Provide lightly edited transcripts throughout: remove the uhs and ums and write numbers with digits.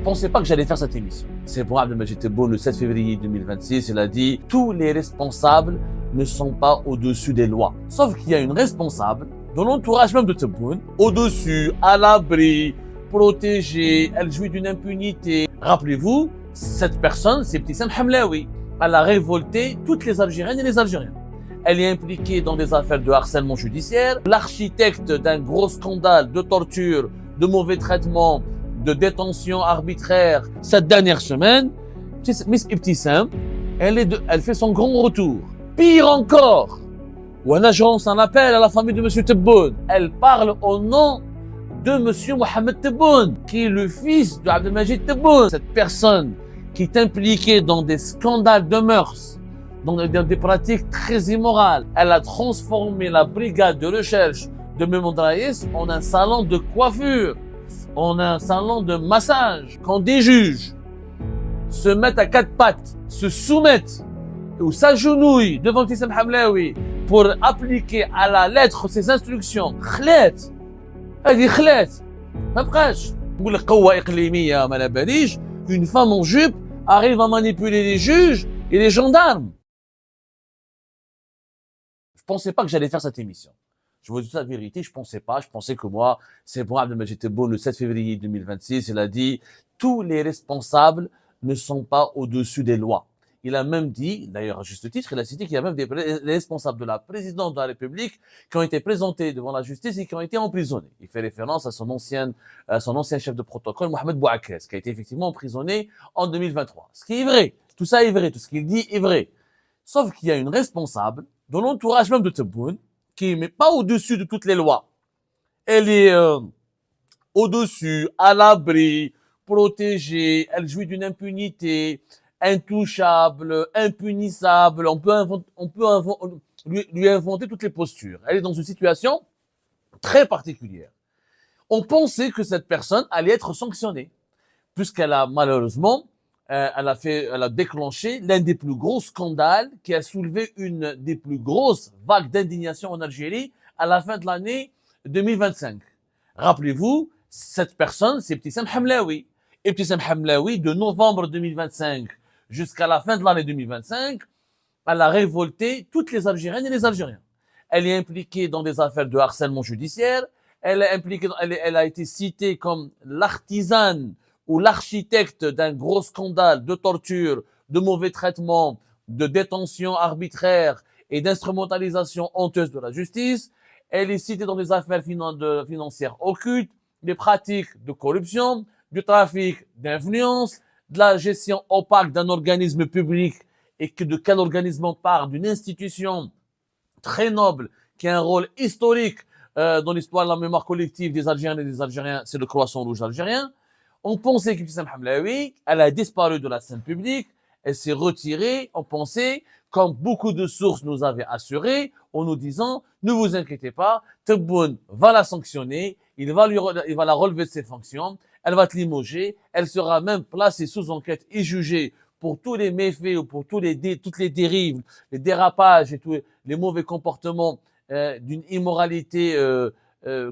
Je pensais pas que j'allais faire cette émission. C'est pour Abdelmajid Tebboune le 7 février 2026, il a dit « Tous les responsables ne sont pas au-dessus des lois. » Sauf qu'il y a une responsable, dans l'entourage même de Tebboune, au-dessus, à l'abri, protégée, elle jouit d'une impunité. Rappelez-vous, cette personne, c'est Ibtissam Hamlaoui. Elle a révolté toutes les Algériennes et les Algériens. Elle est impliquée dans des affaires de harcèlement judiciaire. L'architecte d'un gros scandale de torture, de mauvais traitement, de détention arbitraire cette dernière semaine, Miss Ibtissam, elle fait son grand retour. Pire encore, ou un agence en appel à la famille de M. Tebboune. Elle parle au nom de M. Mohamed Tebboune, qui est le fils de Abdelmajid Tebboune. Cette personne qui est impliquée dans des scandales de mœurs, dans des pratiques très immorales. Elle a transformé la brigade de recherche de Memoun Draïs en un salon de coiffure, en un salon de massage. Quand des juges se mettent à quatre pattes, se soumettent ou s'agenouillent devant Ibtissam Hamlaoui pour appliquer à la lettre ses instructions, خلات هذه خلات ما بقاش نقول لك قوة إقليمية ما باليش. Une femme en jupe arrive à manipuler les juges et les gendarmes. Je pensais pas que j'allais faire cette émission. Je vous dis la vérité, je pensais pas. Je pensais que moi, c'est pour Abdelmajid Tebboune le 7 février 2026, il a dit « Tous les responsables ne sont pas au-dessus des lois ». Il a même dit, d'ailleurs à juste titre, il a cité qu'il y a même des responsables de la présidence de la République qui ont été présentés devant la justice et qui ont été emprisonnés. Il fait référence à son ancien chef de protocole, Mohamed Bouakrès, qui a été effectivement emprisonné en 2023. Ce qui est vrai, tout ça est vrai, tout ce qu'il dit est vrai. Sauf qu'il y a une responsable, dans l'entourage même de Tebboune, qui n'est pas au-dessus de toutes les lois. Elle est au-dessus, à l'abri, protégée, elle jouit d'une impunité, intouchable, impunissable, on peut lui inventer toutes les postures. Elle est dans une situation très particulière. On pensait que cette personne allait être sanctionnée, puisqu'elle a malheureusement, elle a déclenché l'un des plus gros scandales qui a soulevé une des plus grosses vagues d'indignation en Algérie à la fin de l'année 2025. Rappelez-vous, cette personne, c'est Ibtissam Hamlaoui. Ibtissam Hamlaoui, de novembre 2025 jusqu'à la fin de l'année 2025, elle a révolté toutes les Algériennes et les Algériens. Elle est impliquée dans des affaires de harcèlement judiciaire. Elle a été citée comme l'artisane ou l'architecte d'un gros scandale de torture, de mauvais traitement, de détention arbitraire et d'instrumentalisation honteuse de la justice. Elle est citée dans des affaires financières occultes, des pratiques de corruption, du trafic d'influence, de la gestion opaque d'un organisme public et que de quel organisme on parle, d'une institution très noble qui a un rôle historique dans l'histoire de la mémoire collective des Algériens et des Algériens, c'est le Croissant Rouge algérien. On pensait qu'Ibtissam Hamlaoui, elle a disparu de la scène publique, elle s'est retirée, on pensait, comme beaucoup de sources nous avaient assuré, en nous disant, ne vous inquiétez pas, Tebboune va la sanctionner, il va la relever de ses fonctions, elle va être limogée, elle sera même placée sous enquête et jugée pour tous les méfaits ou pour toutes les dérives, les dérapages et tous les mauvais comportements d'une immoralité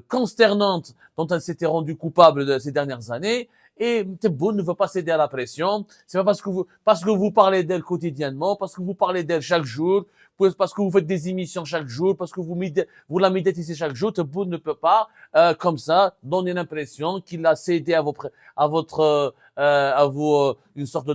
consternante dont elle s'était rendue coupable de ces dernières années. Et Tebboune ne veut pas céder à la pression. C'est pas parce que vous parlez d'elle quotidiennement, parce que vous parlez d'elle chaque jour, parce que vous faites des émissions chaque jour, parce que vous la médiatisez chaque jour. Tebboune ne peut pas, comme ça, donner l'impression qu'il a cédé une sorte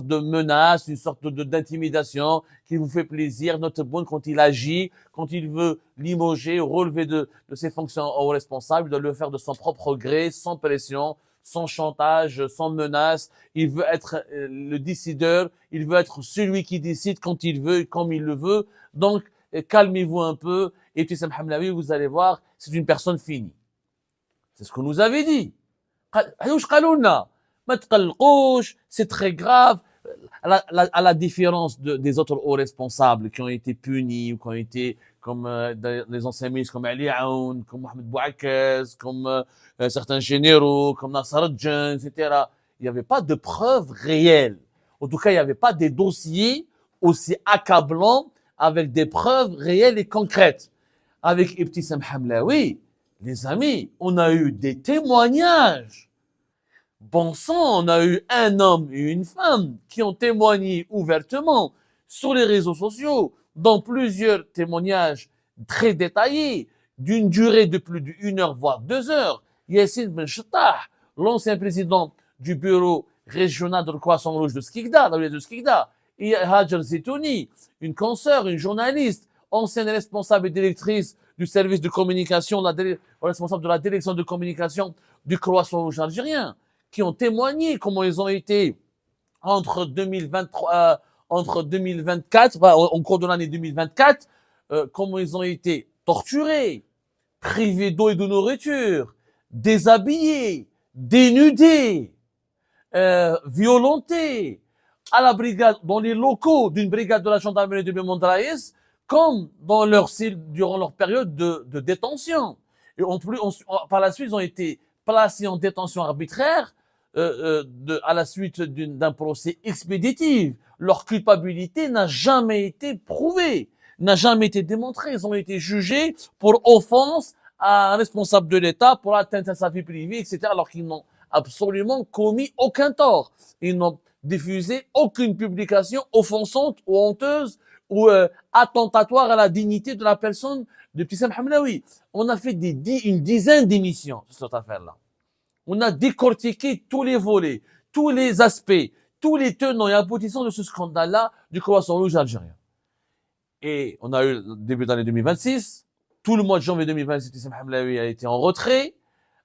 de menace, une sorte d'intimidation, qu'il vous fait plaisir. Notre Tebboune, quand il agit, quand il veut limoger, relever de ses fonctions aux responsables, de le faire de son propre gré, sans pression, sans chantage, sans menace. Il veut être le décideur, il veut être celui qui décide quand il veut et comme il le veut. Donc, calmez-vous un peu. Et Ibtissam Hamlaoui, vous allez voir, c'est une personne finie. C'est ce qu'on nous avait dit. C'est très grave. À la différence des autres hauts responsables qui ont été punis ou qui ont été comme les anciens ministres comme Ali Aoun, comme Mohamed Bouakrès, comme certains généraux, comme Nasser Al-Jen, etc. Il n'y avait pas de preuves réelles. En tout cas, il n'y avait pas des dossiers aussi accablants avec des preuves réelles et concrètes. Avec Ibtissam Hamlaoui, les amis, on a eu des témoignages Bon sang, on a eu un homme et une femme qui ont témoigné ouvertement sur les réseaux sociaux, dans plusieurs témoignages très détaillés, d'une durée de plus d'une heure, voire 2 heures. Yassine Ben Chettah, l'ancien président du bureau régional de la Croissant Rouge de Skikda, dans de Skikda, et Hajar Zetouni, une consoeur, une journaliste, ancienne responsable et directrice du service de communication, responsable de la direction de communication du Croissant Rouge algérien, qui ont témoigné comment ils ont été entre 2023, entre 2024, en cours de l'année 2024, comment ils ont été torturés, privés d'eau et de nourriture, déshabillés, dénudés, violentés, à la brigade, dans les locaux d'une brigade de la gendarmerie de Mondraïs, comme dans durant leur période de détention. Et par la suite, ils ont été placés en détention arbitraire, à la suite d'un procès expéditif. Leur culpabilité n'a jamais été prouvée, n'a jamais été démontrée. Ils ont été jugés pour offense à un responsable de l'État, pour atteinte à sa vie privée, etc., alors qu'ils n'ont absolument commis aucun tort. Ils n'ont diffusé aucune publication offensante ou honteuse ou attentatoire à la dignité de la personne de Ibtissam Hamlaoui. On a fait une dizaine d'émissions sur cette affaire-là. On a décortiqué tous les volets, tous les aspects, tous les tenants et aboutissants de ce scandale-là du Croissant Rouge algérien. Et on a eu le début de l'année 2026. Tout le mois de janvier 2026, Ibtissam Hamlaoui a été en retrait.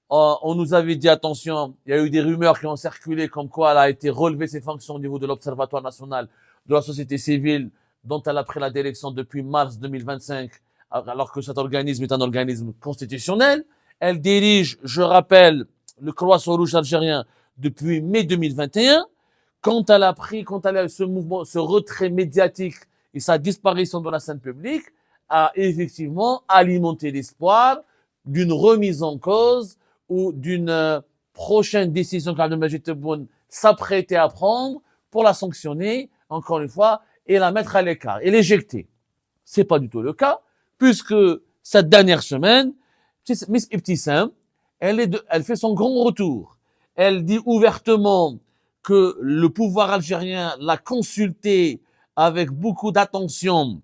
On nous avait dit, attention, il y a eu des rumeurs qui ont circulé comme quoi elle a été relevée ses fonctions au niveau de l'Observatoire national de la société civile, dont elle a pris la direction depuis mars 2025, alors que cet organisme est un organisme constitutionnel. Elle dirige, je rappelle, le Croissant Rouge algérien depuis mai 2021. Quand elle a eu ce mouvement, ce retrait médiatique et sa disparition de la scène publique, a effectivement alimenté l'espoir d'une remise en cause ou d'une prochaine décision qu'Abdelmajid Tebboune s'apprêtait à prendre pour la sanctionner, encore une fois, et la mettre à l'écart et l'éjecter. C'est pas du tout le cas, puisque cette dernière semaine, Miss Ibtissam, elle fait son grand retour. Elle dit ouvertement que le pouvoir algérien l'a consultée avec beaucoup d'attention.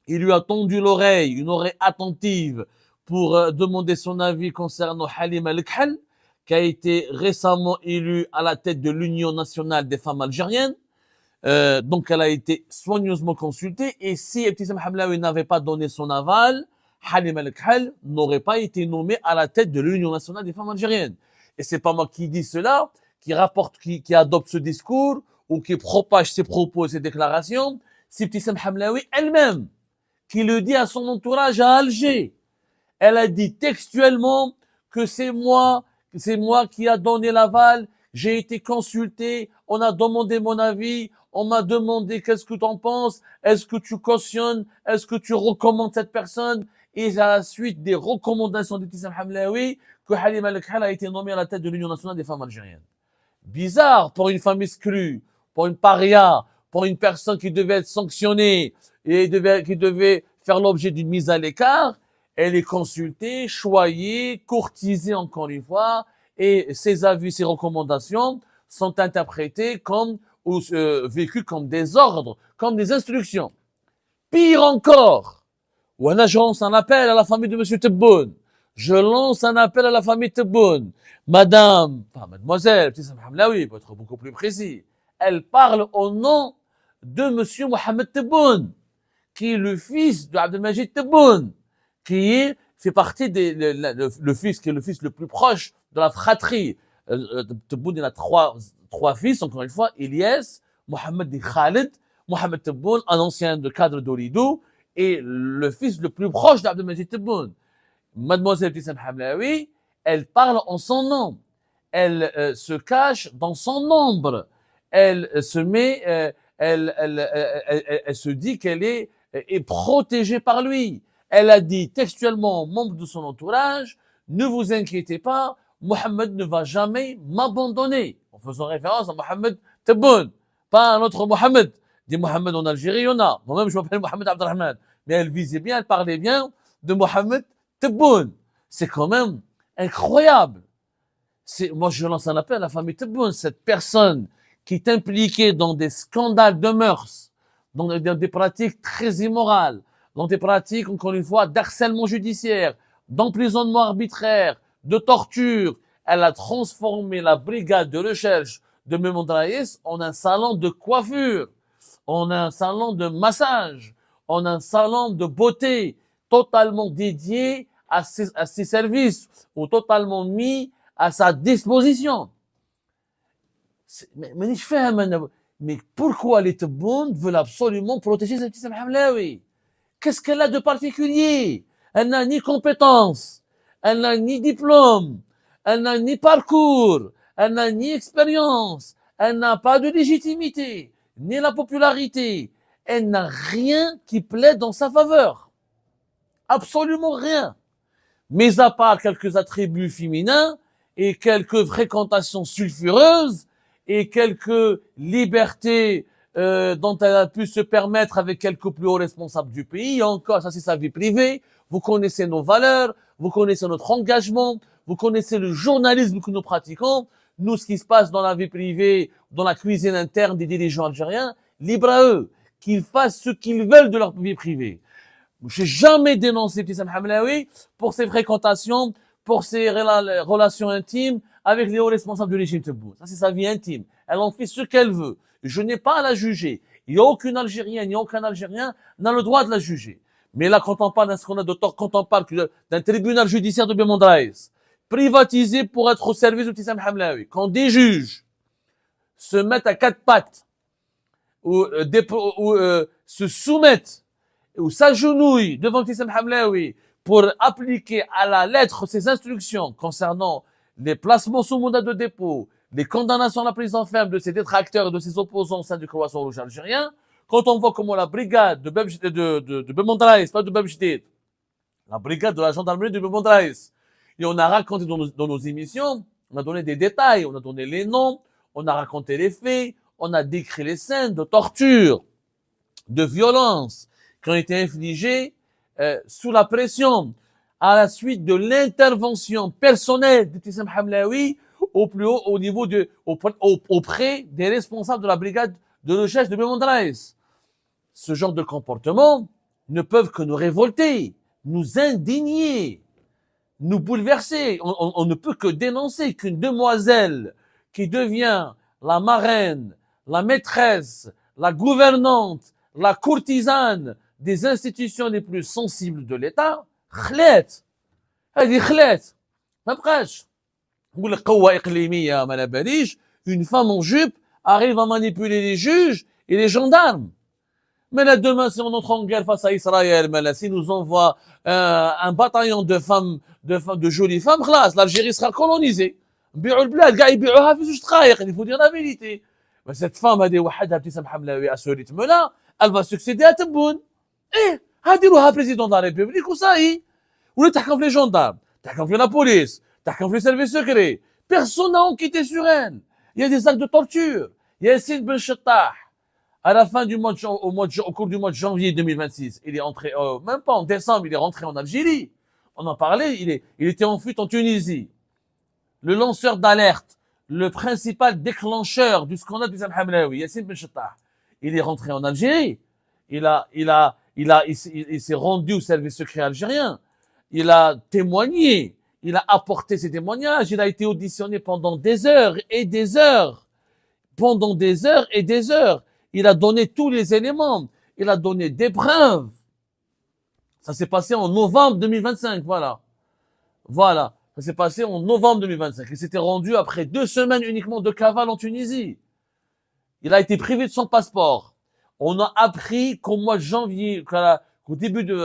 Il lui a tendu l'oreille, une oreille attentive, pour demander son avis concernant Halima El-Khal, qui a été récemment élue à la tête de l'Union nationale des femmes algériennes. Donc elle a été soigneusement consultée, et si Ibtissam Hamlaoui n'avait pas donné son aval, Halima El-Khal n'aurait pas été nommée à la tête de l'Union nationale des femmes algériennes. Et c'est pas moi qui dis cela, qui adopte ce discours, ou qui propage ses propos et ses déclarations, c'est Ibtissam Hamlaoui elle-même, qui le dit à son entourage à Alger. Elle a dit textuellement que c'est moi qui a donné l'aval, j'ai été consulté, on a demandé mon avis, on m'a demandé qu'est-ce que tu en penses, est-ce que tu cautionnes, est-ce que tu recommandes cette personne, et à la suite des recommandations d'Ibtissam Hamlaoui, que Halima El-Khal a été nommée à la tête de l'Union nationale des femmes algériennes. Bizarre pour une femme exclue, pour une paria, pour une personne qui devait être sanctionnée et qui devait faire l'objet d'une mise à l'écart. Elle est consultée, choyée, courtisée encore une fois, et ses avis, ses recommandations sont interprétés comme ou vécus comme des ordres, comme des instructions. Pire encore, je lance un appel à la famille de Monsieur Tebboune. Je lance un appel à la famille Tebboune. Mademoiselle, Ibtissam Hamlaoui, pour être beaucoup plus précis, elle parle au nom de Monsieur Mohamed Tebboune, qui est le fils de Abdelmajid Tebboune, fait partie le fils qui est le fils le plus proche de la fratrie. Tebboune, il a trois fils, encore une fois, Ilyes, Mohamed et Khalid. Mohamed Tebboune, un ancien cadre d'Oulidou, et le fils le plus proche d'Abdelmajid Tebboune. Mademoiselle Ibtissam Hamlaoui, elle parle en son nom. Elle se cache dans son ombre. Elle se dit qu'elle est protégée par lui. Elle a dit textuellement aux membres de son entourage, ne vous inquiétez pas, Mohamed ne va jamais m'abandonner. En faisant référence à Mohamed Tebboune, pas un autre Mohamed. Des Mohamed en Algérie, il y en a. Moi-même, je m'appelle Mohamed Abdelrahman. Mais elle visait bien, elle parlait bien de Mohamed Tebboune. C'est quand même incroyable. Moi, je lance un appel à la famille Tebboune, cette personne qui est impliquée dans des scandales de mœurs, dans des pratiques très immorales, dans des pratiques, encore une fois, d'harcèlement judiciaire, d'emprisonnement arbitraire, de torture. Elle a transformé la brigade de recherche de Memondraïs en un salon de coiffure, en un salon de massage, en un salon de beauté, totalement dédié à ses services, ou totalement mis à sa disposition. Mais pourquoi les Tebboune veulent absolument protéger cette petite Hamlaoui? Qu'est-ce qu'elle a de particulier? Elle n'a ni compétence, elle n'a ni diplôme, elle n'a ni parcours, elle n'a ni expérience, elle n'a pas de légitimité, ni la popularité. Elle n'a rien qui plaît dans sa faveur. Absolument rien. Mais à part quelques attributs féminins et quelques fréquentations sulfureuses et quelques libertés dont elle a pu se permettre avec quelques plus hauts responsables du pays. Et encore, ça c'est sa vie privée. Vous connaissez nos valeurs, vous connaissez notre engagement, vous connaissez le journalisme que nous pratiquons. Nous, ce qui se passe dans la vie privée, dans la cuisine interne des dirigeants algériens, libre à eux, qu'ils fassent ce qu'ils veulent de leur vie privée. J'ai jamais dénoncé Ibtissam Hamlaoui pour ses fréquentations, pour ses relations intimes avec les hauts responsables du régime Tebboune. Ça, c'est sa vie intime. Elle en fait ce qu'elle veut. Je n'ai pas à la juger. Il n'y a aucune Algérienne, il n'y a aucun Algérien n'a le droit de la juger. Mais là, quand on parle d'un scandale de tort, quand on parle d'un tribunal judiciaire de Memondraïs, privatisé pour être au service d'Ibtissam Hamlaoui, quand des juges se mettent à quatre pattes, ou se soumettent, ou s'agenouillent devant Ibtissam Hamlaoui pour appliquer à la lettre ses instructions concernant les placements sous mandat de dépôt, les condamnations à la prison ferme de ses détracteurs et de ses opposants au sein du Croissant Rouge algérien, quand on voit comment la brigade de Memondraïs, pas de Bebjdid, la brigade de la gendarmerie de Memondraïs, et on a raconté dans nos émissions, on a donné des détails, on a donné les noms, on a raconté les faits, on a décrit les scènes de torture, de violence qui ont été infligées sous la pression à la suite de l'intervention personnelle d'Ibtissam Hamlaoui au plus haut au niveau auprès des responsables de la brigade de recherche de Memondraïs. Ce genre de comportements ne peuvent que nous révolter, nous indigner, nous bouleverser. On ne peut que dénoncer qu'une demoiselle qui devient la marraine, la maîtresse, la gouvernante, la courtisane des institutions les plus sensibles de l'État, خلات هذه خلات ما بقاش نقول لك قوة إقليمية ما باليش une femme en jupe arrive à manipuler les juges et les gendarmes. Mais là, demain, si on entre en guerre face à Israël, mais là, si nous envoie un bataillon de femmes, de jolies femmes, خلاص, l'Algérie sera colonisée. نبيعوا البلاد قاع يبيعوها في زوج دقائق. Il faut dire la vérité. Mais cette femme هذه وحدها ابتسام حملاوي à ce rythme-là, elle va succéder à Tebboune. ايه هاديروها président de la République وصاي. ولا تحكم في les gendarmes, تحكم في la police, تحكم في les services secrets. Personne n'a enquêté sur elle. Il y a des actes de torture. Yassine Ben Chettah, à la fin du au cours du mois de janvier 2026, il est entré, même pas en décembre, il est rentré en Algérie. On en parlait, il était en fuite en Tunisie. Le lanceur d'alerte, le principal déclencheur du scandale d'Ibtissam Hamlaoui, Yassine Ben Chettah, il est rentré en Algérie. Il s'est rendu au service secret algérien. Il a témoigné. Il a apporté ses témoignages. Il a été auditionné pendant des heures et des heures. Pendant des heures et des heures. Il a donné tous les éléments. Il a donné des preuves. Ça s'est passé en novembre 2025. Voilà. Ça s'est passé en novembre 2025. Il s'était rendu après 2 semaines uniquement de cavale en Tunisie. Il a été privé de son passeport. On a appris qu'au mois de janvier,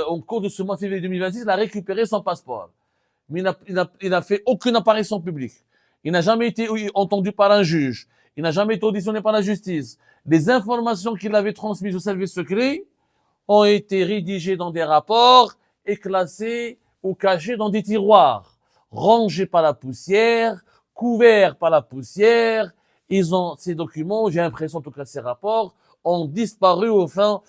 au cours de ce mois de février 2026, il a récupéré son passeport. Mais il n'a fait aucune apparition publique. Il n'a jamais été entendu par un juge. Il n'a jamais été auditionné par la justice. Les informations qu'il avait transmises au service secret ont été rédigées dans des rapports et classées ou cachées dans des tiroirs, rangés par la poussière, couverts par la poussière. Ces documents, j'ai l'impression, en tout cas ces rapports, ont disparu au fin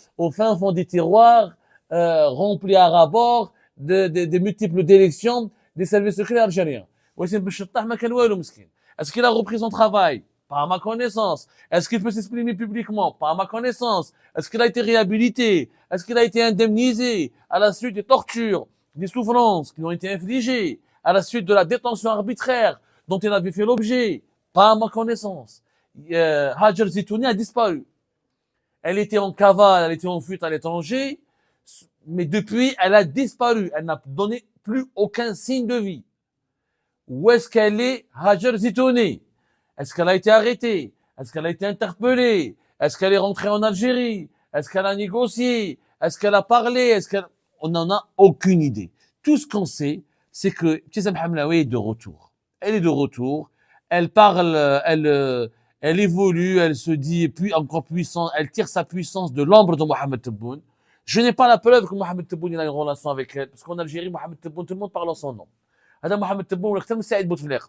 fond des tiroirs, remplis à rabord de multiples directions des services secrets algériens. Est-ce qu'il a repris son travail? Pas à ma connaissance. Est-ce qu'il peut s'exprimer publiquement? Pas à ma connaissance. Est-ce qu'il a été réhabilité? Est-ce qu'il a été indemnisé à la suite des tortures, des souffrances qui ont été infligées, à la suite de la détention arbitraire dont il avait fait l'objet? Pas à ma connaissance. Hajar Zitouni a disparu. Elle était en cavale, elle était en fuite à l'étranger, mais depuis, elle a disparu. Elle n'a donné plus aucun signe de vie. Où est-ce qu'elle est, Hajar Zitouni? Est-ce qu'elle a été arrêtée? Est-ce qu'elle a été interpellée? Est-ce qu'elle est rentrée en Algérie? Est-ce qu'elle a négocié? Est-ce qu'elle a parlé? On n'en a aucune idée. Tout ce qu'on sait, c'est que Ibtissam Hamlaoui est de retour. Elle est de retour. Elle parle, elle évolue, elle se dit encore puissante, elle tire sa puissance de l'ombre de Mohamed Tebboune. Je n'ai pas la preuve que Mohamed Tebboune a une relation avec elle, parce qu'en Algérie, Mohamed Tebboune, tout le monde parle en son nom. Adam Mohamed Tebboune, Saïd Bouteflika.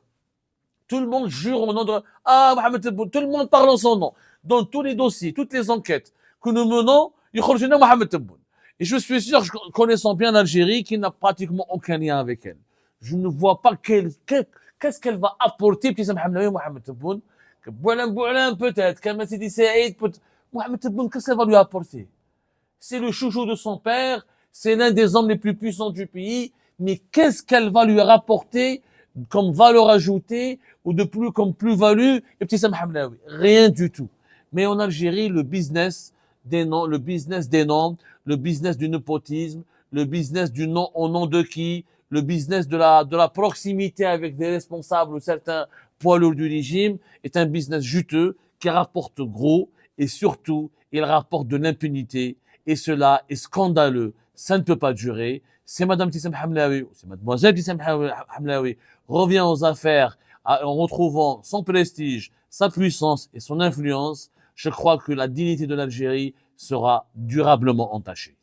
Tout le monde jure au nom de Mohamed Tebboune. Tout le monde parle en son nom. Dans tous les dossiers, toutes les enquêtes que nous menons, il y a Mohamed Tebboune. Et je suis sûr, connaissant bien l'Algérie, qu'il n'a pratiquement aucun lien avec elle. Je ne vois pas qu'est-ce qu'elle va apporter, Ibtissam Hamlaoui, Mohamed Tebboune. Boualem peut-être, Kamal Sidi Saïd peut-être. Mohamed Tebboune, qu'est-ce qu'elle va lui apporter? C'est le chouchou de son père, c'est l'un des hommes les plus puissants du pays, mais qu'est-ce qu'elle va lui rapporter comme valeur ajoutée ou de plus comme plus-value, Ibtissam Hamlaoui? Rien du tout. Mais en Algérie, le business des noms, le business du népotisme, le business du nom au nom de qui, le business de la proximité avec des responsables ou certains poids lourds du régime est un business juteux qui rapporte gros et surtout, il rapporte de l'impunité et cela est scandaleux. Ça ne peut pas durer. C'est Madame Ibtissam Hamlaoui, c'est Mademoiselle Ibtissam Hamlaoui revient aux affaires en retrouvant son prestige, sa puissance et son influence. Je crois que la dignité de l'Algérie sera durablement entachée.